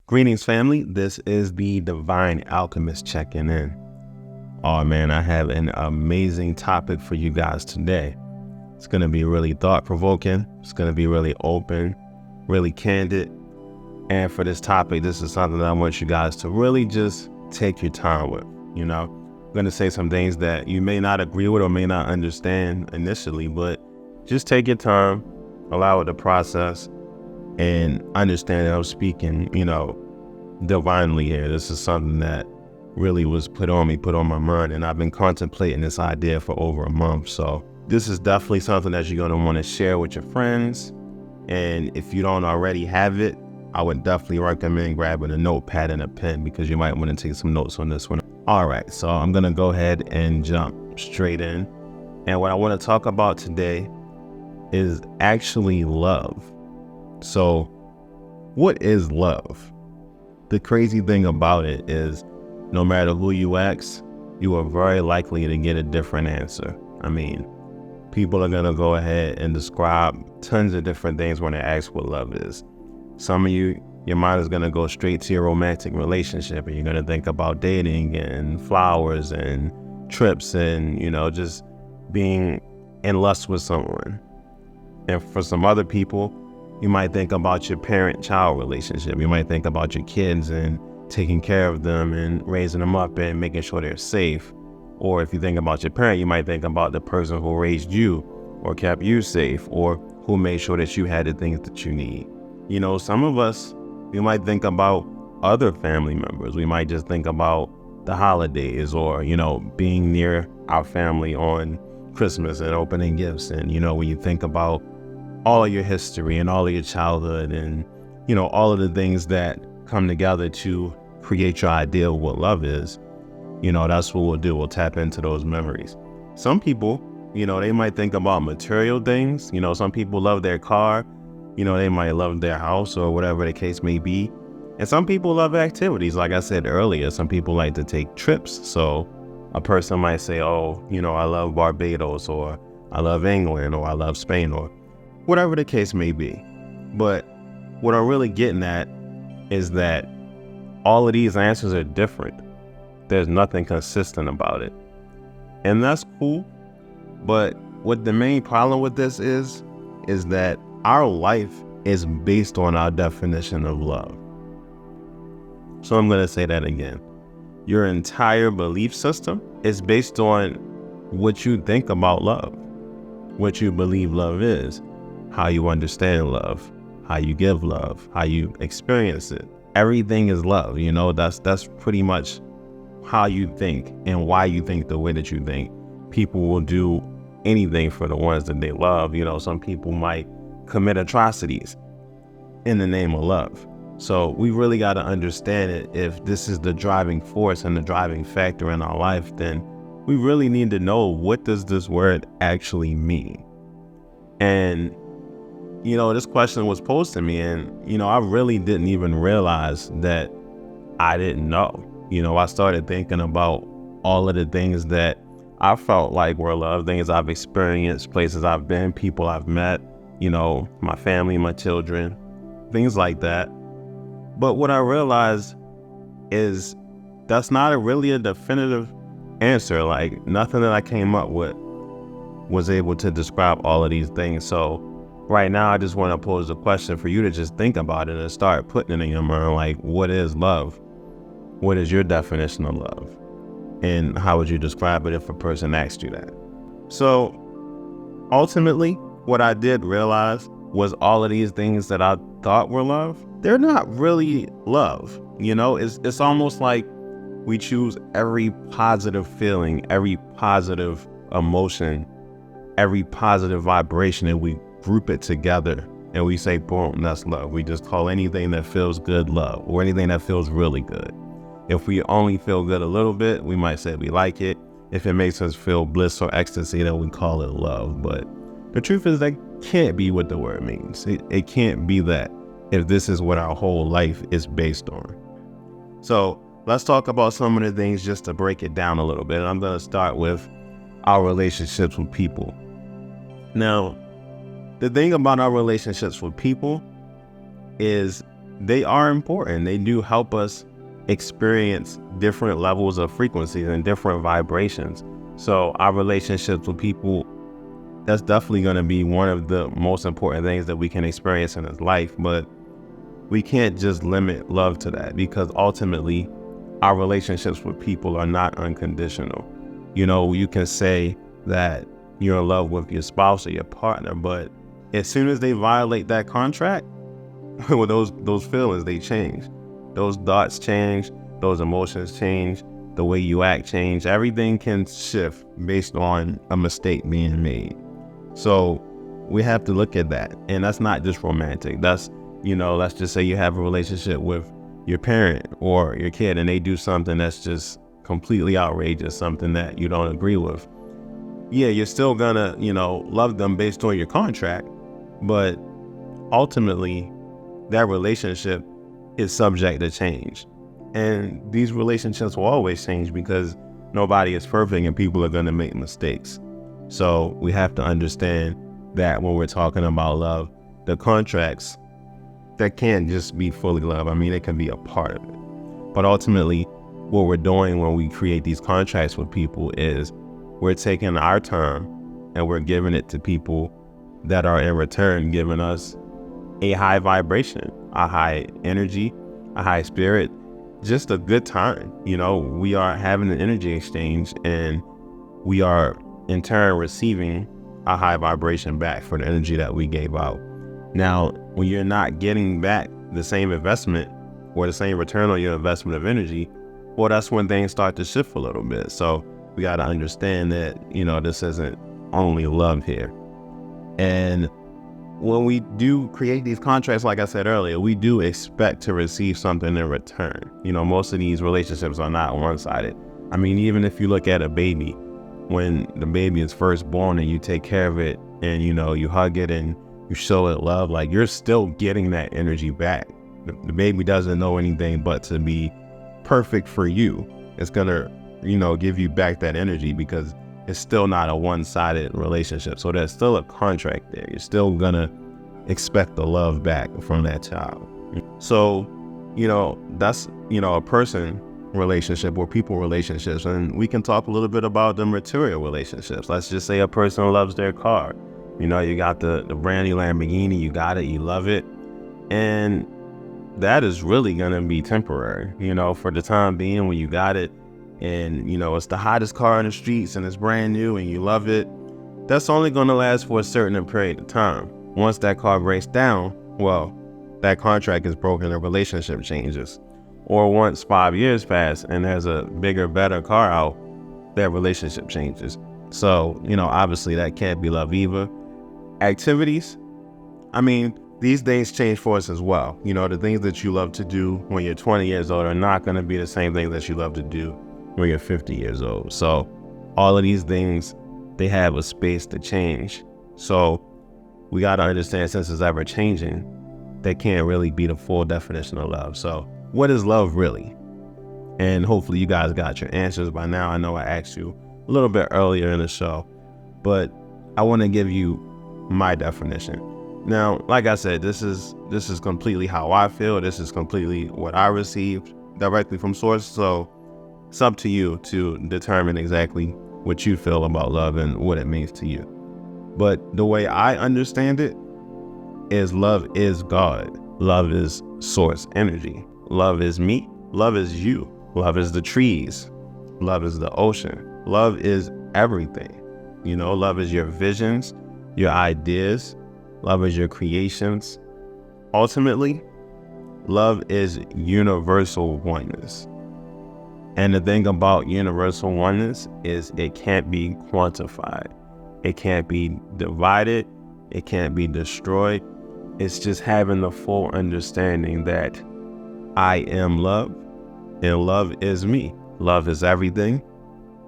Greetings, family. This is the Divine Alchemist checking in. Oh man, I have an amazing topic for you guys today. It's going to be really thought-provoking. It's going to be really open, really candid. And for this topic, this is something that I want you guys to really just take your time with. I'm going to say some things that you may not agree with or may not understand initially, but just take your time, allow it to process, and understand that I'm speaking, divinely here. This is something that really was put on my mind, and I've been contemplating this idea for over a month. So this is definitely something that you're going to want to share with your friends. And if you don't already have it, I would definitely recommend grabbing a notepad and a pen, because you might want to take some notes on this one. All right, so I'm going to go ahead and jump straight in. And what I want to talk about today is actually love. So what is love? The crazy thing about it is no matter who you ask, you are very likely to get a different answer. I mean, people are going to go ahead and describe tons of different things when they ask what love is. Some of you, your mind is going to go straight to your romantic relationship, and you're going to think about dating and flowers and trips and, just being in lust with someone. And for some other people, you might think about your parent-child relationship. You might think about your kids and taking care of them and raising them up and making sure they're safe. Or if you think about your parent, you might think about the person who raised you or kept you safe, or who made sure that you had the things that you need. Some of us, we might think about other family members. We might just think about the holidays, or, being near our family on Christmas and opening gifts. And, when you think about all of your history and all of your childhood and, all of the things that come together to create your idea of what love is, that's what we'll do. We'll tap into those memories. Some people, they might think about material things. Some people love their car. They might love their house or whatever the case may be. And some people love activities. Like I said earlier, some people like to take trips. So a person might say, oh, I love Barbados, or I love England, or I love Spain, or whatever the case may be. But what I'm really getting at is that all of these answers are different. There's nothing consistent about it. And that's cool. But what the main problem with this is that our life is based on our definition of love. So I'm going to say that again. Your entire belief system is based on what you think about love, what you believe love is, how you understand love, how you give love, how you experience it. Everything is love. That's pretty much how you think and why you think the way that you think. People will do anything for the ones that they love. Some people might commit atrocities in the name of love. So we really got to understand it. If this is the driving force and the driving factor in our life, then we really need to know, what does this word actually mean? And this question was posed to me, and, I really didn't even realize that I didn't know. I started thinking about all of the things that I felt like were love, things I've experienced, places I've been, people I've met, my family, my children, things like that. But what I realized is that's not really a definitive answer. Like, nothing that I came up with was able to describe all of these things. So right now, I just want to pose a question for you to just think about it and start putting it in your mind. Like, what is love? What is your definition of love? And how would you describe it if a person asked you that? So ultimately, what I did realize was all of these things that I thought were love, they're not really love. It's almost like we choose every positive feeling, every positive emotion, every positive vibration, and we group it together and we say, boom, that's love. We just call anything that feels good love, or anything that feels really good. If we only feel good a little bit, we might say we like it. If it makes us feel bliss or ecstasy, then we call it love. But the truth is, that can't be what the word means. It can't be that, if this is what our whole life is based on. So let's talk about some of the things just to break it down a little bit. And I'm going to start with our relationships with people. Now, the thing about our relationships with people is they are important. They do help us experience different levels of frequencies and different vibrations. So our relationships with people, that's definitely going to be one of the most important things that we can experience in this life. But we can't just limit love to that, because ultimately our relationships with people are not unconditional. You know, you can say that you're in love with your spouse or your partner, but as soon as they violate that contract, well, those feelings, they change. Those thoughts change, those emotions change, the way you act change. Everything can shift based on a mistake being made. So we have to look at that. And that's not just romantic. That's, you know, let's just say you have a relationship with your parent or your kid and they do something that's just completely outrageous, something that you don't agree with. Yeah, you're still gonna, you know, love them based on your contract, but ultimately that relationship is subject to change. And these relationships will always change because nobody is perfect and people are gonna make mistakes. So we have to understand that when we're talking about love, the contracts, that can't just be fully love. I mean, it can be a part of it. But ultimately, what we're doing when we create these contracts with people is we're taking our time and we're giving it to people that are in return giving us a high vibration, a high energy, a high spirit, just a good time. You know, we are having an energy exchange and we are in turn receiving a high vibration back for the energy that we gave out. Now, when you're not getting back the same investment or the same return on your investment of energy, well, that's when things start to shift a little bit. So we got to understand that, you know, this isn't only love here. And when we do create these contracts, like I said earlier, we do expect to receive something in return. You know, most of these relationships are not one-sided. I mean, even if you look at a baby, when the baby is first born and you take care of it and, you know, you hug it and you show it love, like you're still getting that energy back. The baby doesn't know anything but to be perfect for you. It's gonna, you know, give you back that energy because it's still not a one-sided relationship. So there's still a contract there. You're still gonna expect the love back from that child. So, you know, that's, you know, a person relationship or people relationships. And we can talk a little bit about the material relationships. Let's just say a person loves their car. You know, you got the brand new Lamborghini, you got it, you love it. And that is really gonna be temporary, you know, for the time being when you got it. And, you know, it's the hottest car in the streets and it's brand new and you love it. That's only going to last for a certain period of time. Once that car breaks down, well, that contract is broken, the relationship changes. Or once 5 years pass and there's a bigger, better car out, that relationship changes. So, you know, obviously that can't be love either. Activities, I mean, these things change for us as well. You know, the things that you love to do when you're 20 years old are not going to be the same things that you love to do when you're 50 years old. So all of these things, they have a space to change. So we got to understand, since it's ever changing, they can't really be the full definition of love. So what is love really? And hopefully you guys got your answers by now. I know I asked you a little bit earlier in the show, but I want to give you my definition. Now, like I said, this is completely how I feel. This is completely what I received directly from source. So it's up to you to determine exactly what you feel about love and what it means to you. But the way I understand it is love is God. Love is source energy. Love is me. Love is you. Love is the trees. Love is the ocean. Love is everything. You know, love is your visions, your ideas. Love is your creations. Ultimately, love is universal oneness. And the thing about universal oneness is it can't be quantified. It can't be divided. It can't be destroyed. It's just having the full understanding that I am love and love is me. Love is everything.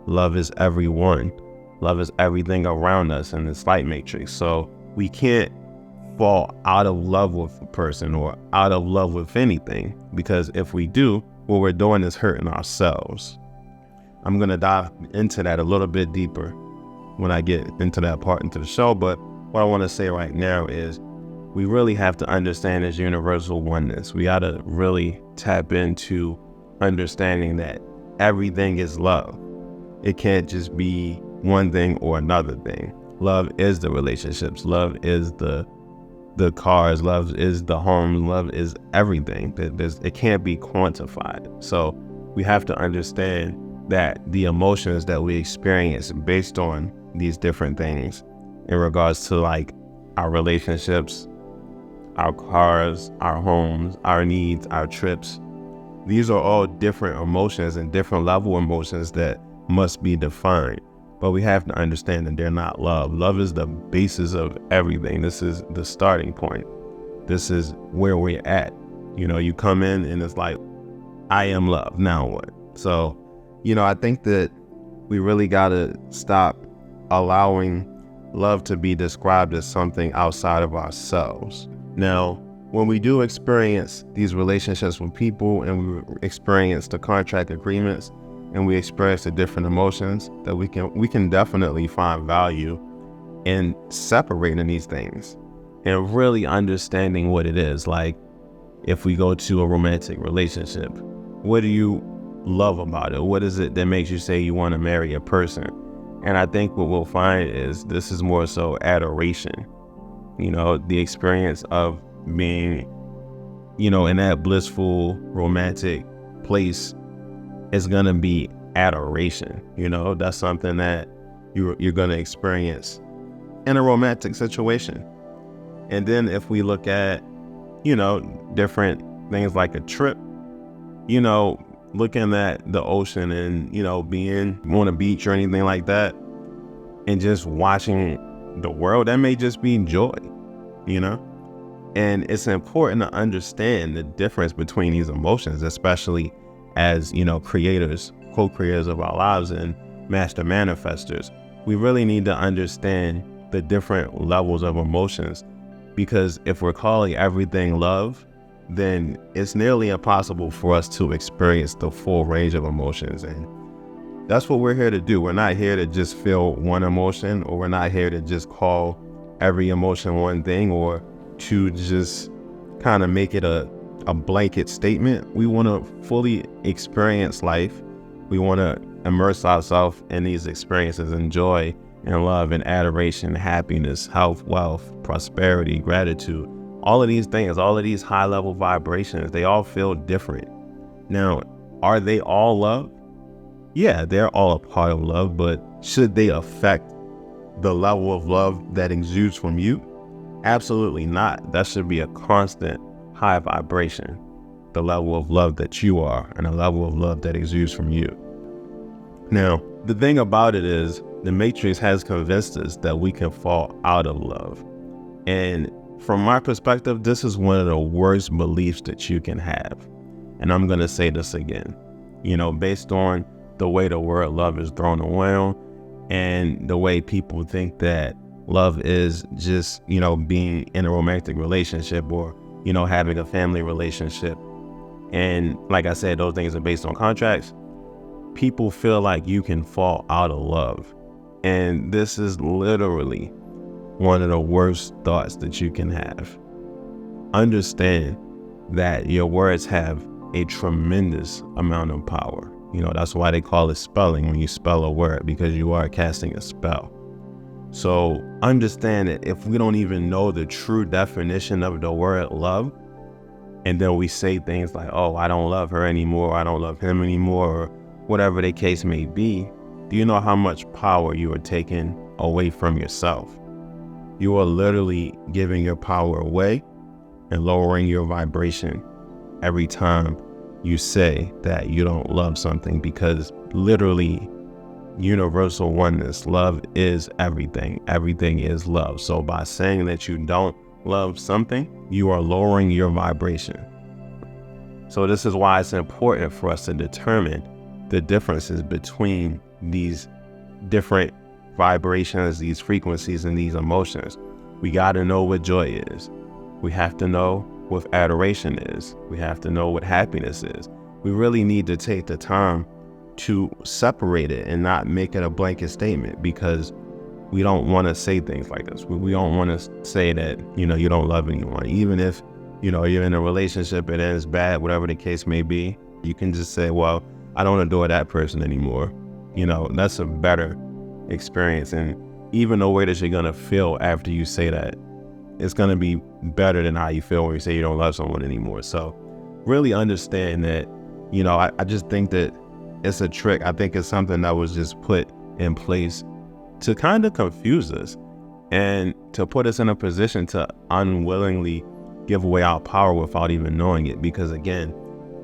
Love is everyone. Love is everything around us in this light matrix. So we can't fall out of love with a person or out of love with anything, because if we do, what we're doing is hurting ourselves. I'm going to dive into that a little bit deeper when I get into that part into the show. But what I want to say right now is we really have to understand this universal oneness. We got to really tap into understanding that everything is love. It can't just be one thing or another thing. Love is the relationships. Love is the cars. Love is the home. Love is everything. It can't be quantified. So we have to understand that the emotions that we experience based on these different things in regards to like our relationships, our cars, our homes, our needs, our trips, these are all different emotions and different level emotions that must be defined. But we have to understand that they're not love. Love is the basis of everything. This is the starting point. This is where we're at. You know, you come in and it's like, I am love. Now what? So, you know, I think that we really got to stop allowing love to be described as something outside of ourselves. Now, when we do experience these relationships with people and we experience the contract agreements and we experience the different emotions, that we can definitely find value in separating these things and really understanding what it is. Like if we go to a romantic relationship, what do you love about it? What is it that makes you say you want to marry a person? And I think what we'll find is this is more so adoration. You know, the experience of being, you know, in that blissful romantic place is going to be adoration. You know, that's something that you're going to experience in a romantic situation. And then if we look at, you know, different things like a trip, you know, looking at the ocean and, you know, being on a beach or anything like that and just watching the world, that may just be joy, you know? And it's important to understand the difference between these emotions, especially as, you know, creators, co-creators of our lives and master manifestors. We really need to understand the different levels of emotions, because if we're calling everything love, then it's nearly impossible for us to experience the full range of emotions. And that's what we're here to do. We're not here to just feel one emotion, or we're not here to just call every emotion one thing, or to just kind of make it a blanket statement. We want to fully experience life. We want to immerse ourselves in these experiences and joy and love and adoration, happiness, health, wealth, prosperity, gratitude. All of these things, all of these high level vibrations, they all feel different. Now, are they all love? Yeah, they're all a part of love, but should they affect the level of love that exudes from you? Absolutely not. That should be a constant high vibration, the level of love that you are and the level of love that exudes from you. Now, the thing about it is the Matrix has convinced us that we can fall out of love. And from my perspective, this is one of the worst beliefs that you can have. And I'm going to say this again, you know, based on the way the word love is thrown around and the way people think that love is just, you know, being in a romantic relationship or, you know, having a family relationship. And like I said, those things are based on contracts. People feel like you can fall out of love. And this is literally one of the worst thoughts that you can have. Understand that your words have a tremendous amount of power. You know, that's why they call it spelling when you spell a word, because you are casting a spell. So understand that if we don't even know the true definition of the word love, and then we say things like, oh, I don't love her anymore, I don't love him anymore, or whatever the case may be, do you know how much power you are taking away from yourself? You are literally giving your power away and lowering your vibration every time you say that you don't love something, because literally universal oneness, love is everything. Everything is love. So by saying that you don't love something, you are lowering your vibration. So this is why it's important for us to determine the differences between these different vibrations, these frequencies, and these emotions. We got to know what joy is. We have to know what adoration is. We have to know what happiness is. We really need to take the time to separate it and not make it a blanket statement, because we don't want to say things like this. We don't want to say that, you don't love anyone. Even if, you're in a relationship, it ends bad, whatever the case may be, you can just say, well, I don't adore that person anymore. That's a better experience. And even the way that you're going to feel after you say that, it's going to be better than how you feel when you say you don't love someone anymore. So really understand that, I just think that it's a trick. I think it's something that was just put in place to kind of confuse us and to put us in a position to unwillingly give away our power without even knowing it. Because again,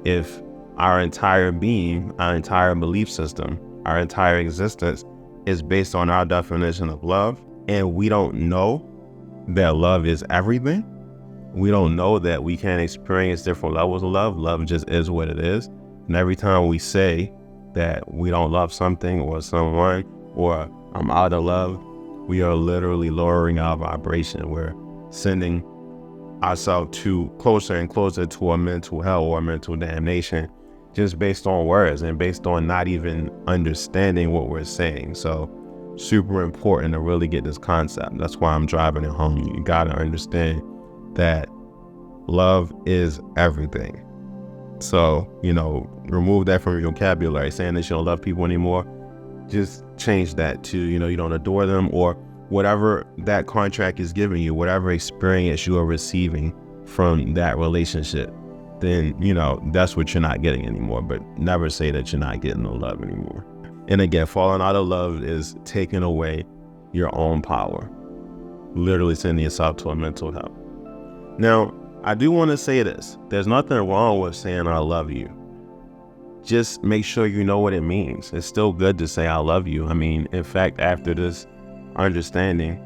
if our entire being, our entire belief system, our entire existence is based on our definition of love, and we don't know that love is everything, we don't know that we can experience different levels of love. Love just is what it is. And every time we say that we don't love something or someone, or I'm out of love, we are literally lowering our vibration. We're sending ourselves closer and closer to a mental hell or a mental damnation, just based on words and based on not even understanding what we're saying. So super important to really get this concept. That's why I'm driving it home. You got to understand that love is everything. So, remove that from your vocabulary, saying that you don't love people anymore. Just change that to, you don't adore them, or whatever that contract is giving you, whatever experience you are receiving from that relationship, then, that's what you're not getting anymore. But never say that you're not getting no love anymore. And again, falling out of love is taking away your own power, literally sending yourself to a mental hell. Now, I do want to say this. There's nothing wrong with saying I love you. Just make sure you know what it means. It's still good to say I love you. I mean, in fact, after this understanding,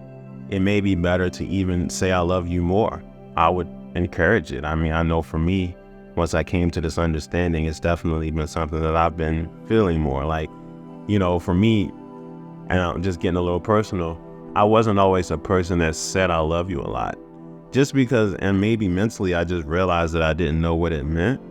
it may be better to even say I love you more. I would encourage it. I mean, I know for me, once I came to this understanding, it's definitely been something that I've been feeling more. Like, for me, and I'm just getting a little personal, I wasn't always a person that said I love you a lot. Just because, and maybe mentally, I just realized that I didn't know what it meant.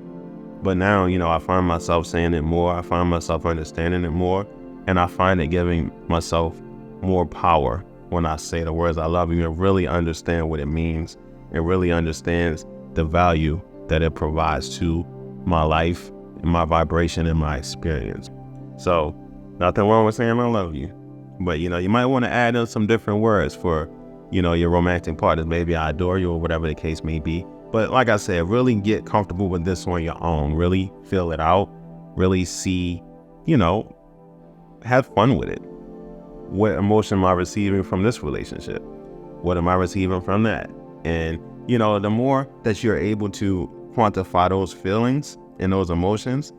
But now, I find myself saying it more. I find myself understanding it more. And I find it giving myself more power when I say the words I love you, and really understand what it means, and really understands the value that it provides to my life, and my vibration, and my experience. So nothing wrong with saying I love you. But, you might want to add in some different words for, your romantic partners. Maybe I adore you, or whatever the case may be. But like I said, really get comfortable with this on your own. Really feel it out. Really see, have fun with it. What emotion am I receiving from this relationship? What am I receiving from that? And, the more that you're able to quantify those feelings and those emotions,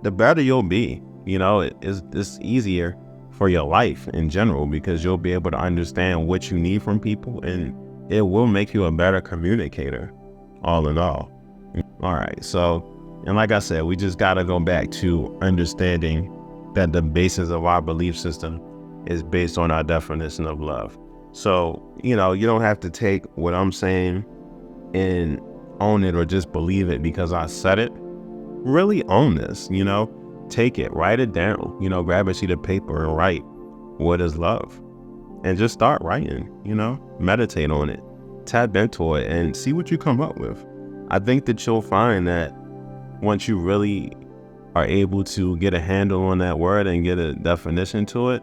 the better you'll be. It's easier for your life in general, because you'll be able to understand what you need from people, and it will make you a better communicator, all in all. All right. So, and like I said, we just got to go back to understanding that the basis of our belief system is based on our definition of love. So, you don't have to take what I'm saying and own it, or just believe it because I said it. Really own this, take it, write it down, grab a sheet of paper and write, what is love? And just start writing, meditate on it, tap into it, and see what you come up with. I think that you'll find that once you really are able to get a handle on that word and get a definition to it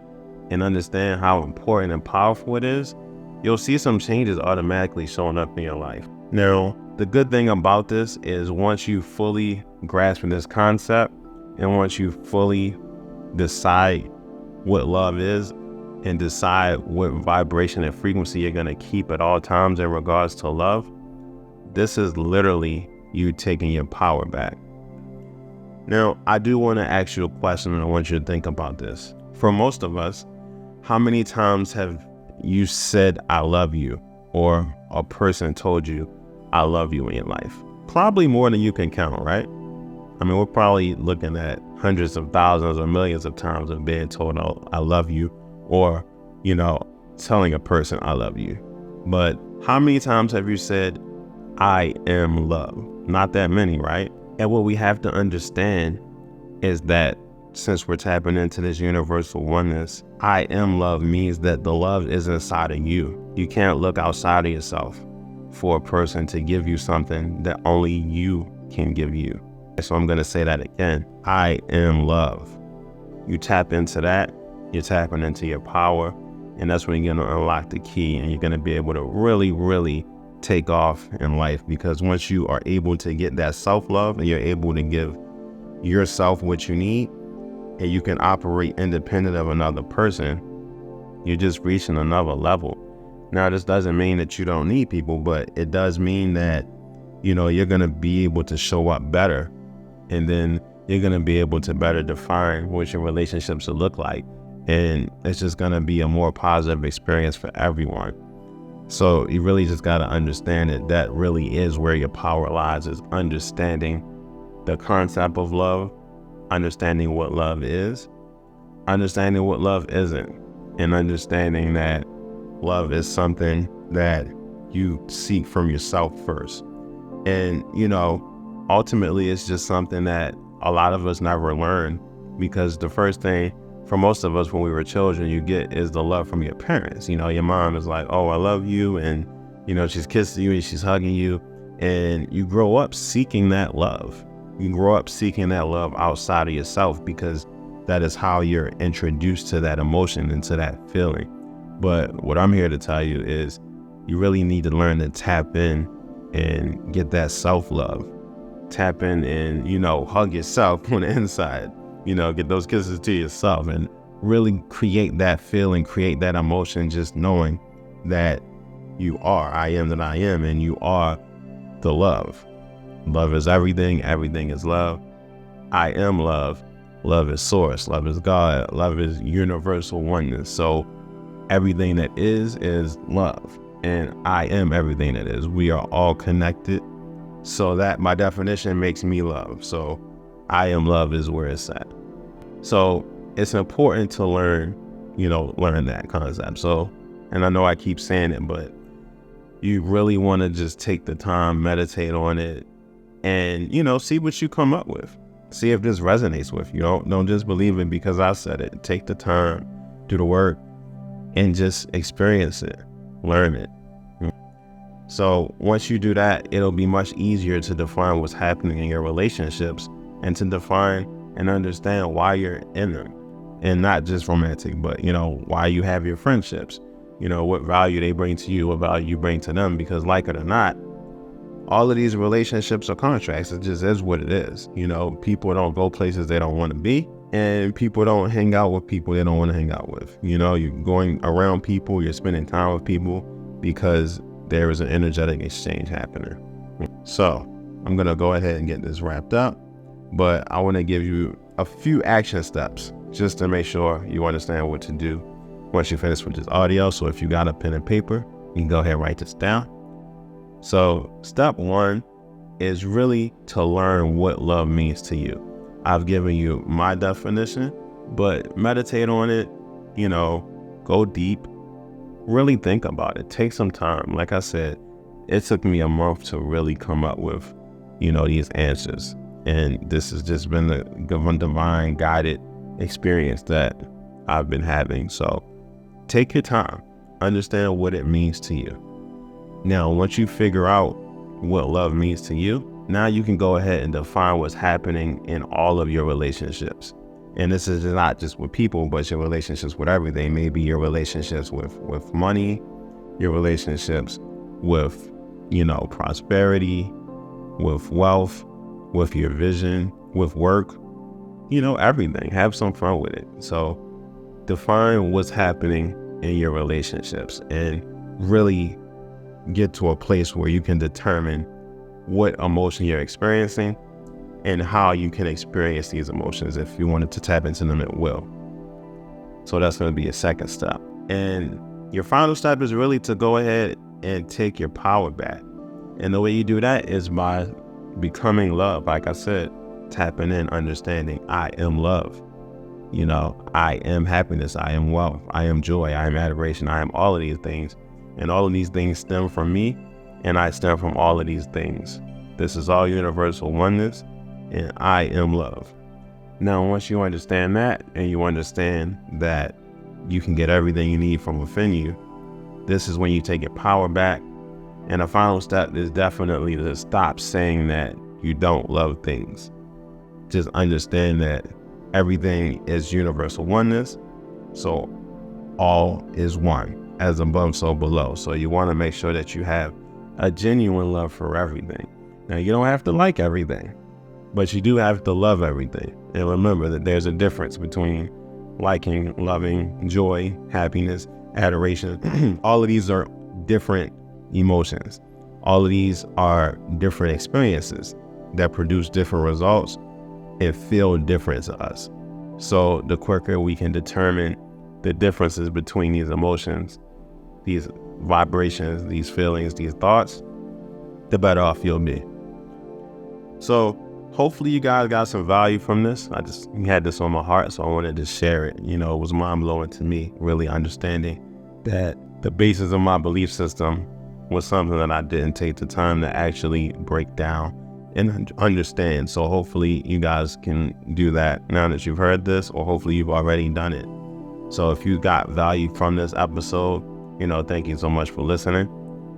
and understand how important and powerful it is, you'll see some changes automatically showing up in your life. Now, the good thing about this is once you fully grasp this concept, and once you fully decide what love is, and decide what vibration and frequency you're going to keep at all times in regards to love, this is literally you taking your power back. Now, I do want to ask you a question, and I want you to think about this. For most of us, how many times have you said, I love you, or a person told you, I love you in your life? Probably more than you can count, right? I mean, we're probably looking at hundreds of thousands or millions of times of being told, oh, I love you, or, telling a person I love you. But how many times have you said, I am love? Not that many, right? And what we have to understand is that since we're tapping into this universal oneness, I am love means that the love is inside of you. You can't look outside of yourself for a person to give you something that only you can give you. So I'm going to say that again. I am love. You tap into that, you're tapping into your power, and that's when you're going to unlock the key, and you're going to be able to really, really take off in life. Because once you are able to get that self-love and you're able to give yourself what you need, and you can operate independent of another person, you're just reaching another level. Now, this doesn't mean that you don't need people, but it does mean that, you're going to be able to show up better, and then you're going to be able to better define what your relationships will look like. And it's just going to be a more positive experience for everyone. So you really just got to understand that really is where your power lies, is understanding the concept of love, understanding what love is, understanding what love isn't, and understanding that love is something that you seek from yourself first. And, ultimately it's just something that a lot of us never learn, because the first thing for most of us when we were children you get is the love from your parents. Your mom is like, oh, I love you, and, she's kissing you and she's hugging you, and you grow up seeking that love. You grow up seeking that love outside of yourself, because that is how you're introduced to that emotion and to that feeling. But what I'm here to tell you is you really need to learn to tap in and get that self-love. Tap in and, hug yourself on the inside, get those kisses to yourself, and really create that feeling, create that emotion, just knowing that you are, I am that I am, and you are the love. Love is everything. Everything is love. I am love. Love is source. Love is God. Love is universal oneness. So everything that is love. And I am everything that is. We are all connected. So that, by definition, makes me love. So I am love is where it's at. So it's important to learn that concept. So, and I know I keep saying it, but you really want to just take the time, meditate on it, and, see what you come up with. See if this resonates with you. Don't just believe it because I said it. Take the time, do the work, and just experience it, learn it. So once you do that, it'll be much easier to define what's happening in your relationships, and to define and understand why you're in them. And not just romantic, but, why you have your friendships, what value they bring to you, what value you bring to them. Because like it or not, all of these relationships are contracts. It just is what it is. People don't go places they don't want to be, and people don't hang out with people they don't want to hang out with. You're going around people, you're spending time with people because there is an energetic exchange happening. So I'm going to go ahead and get this wrapped up, but I want to give you a few action steps just to make sure you understand what to do once you finish with this audio. So if you got a pen and paper, you can go ahead and write this down. So step one is really to learn what love means to you. I've given you my definition, but meditate on it, go deep, really think about it. Take some time. Like I said, it took me a month to really come up with, these answers. And this has just been the divine guided experience that I've been having. So take your time, understand what it means to you. Now, once you figure out what love means to you, now you can go ahead and define what's happening in all of your relationships. And this is not just with people, but your relationships with everything. Maybe your relationships with money, your relationships with, prosperity, with wealth, with your vision, with work, everything. Have some fun with it. So define what's happening in your relationships and really get to a place where you can determine what emotion you're experiencing and how you can experience these emotions. If you wanted to tap into them, it will. So that's going to be a second step. And your final step is really to go ahead and take your power back. And the way you do that is by becoming love. Like I said, tapping in, understanding I am love. I am happiness. I am wealth. I am joy. I am adoration. I am all of these things. And all of these things stem from me, and I stem from all of these things. This is all universal oneness, and I am love. Now, once you understand that, and you understand that you can get everything you need from within you, this is when you take your power back. And the final step is definitely to stop saying that you don't love things. Just understand that everything is universal oneness. So all is one, as above, so below. So you want to make sure that you have a genuine love for everything. Now, you don't have to like everything, but you do have to love everything. And remember that there's a difference between liking, loving, joy, happiness, adoration. All of these are different emotions. All of these are different experiences that produce different results and feel different to us. So the quicker we can determine the differences between these emotions, these vibrations, these feelings, these thoughts, the better off you'll be. So hopefully you guys got some value from this. I just had this on my heart, so I wanted to share it. You know, it was mind-blowing to me, really understanding that the basis of my belief system was something that I didn't take the time to actually break down and understand. So hopefully you guys can do that now that you've heard this, or hopefully you've already done it. So if you got value from this episode, you know, thank you so much for listening.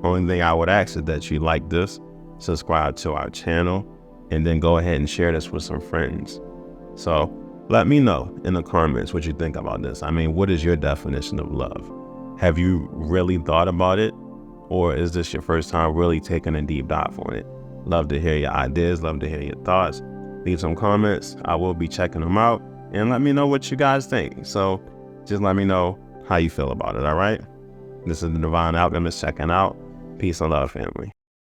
Only thing I would ask is that you like this, subscribe to our channel, and then go ahead and share this with some friends. So let me know in the comments what you think about this. I mean, what is your definition of love? Have you really thought about it? Or is this your first time really taking a deep dive on it? Love to hear your ideas, love to hear your thoughts. Leave some comments. I will be checking them out, and let me know what you guys think. So just let me know how you feel about it, all right? This is the Divine Alchemist checking out. Peace and love, family.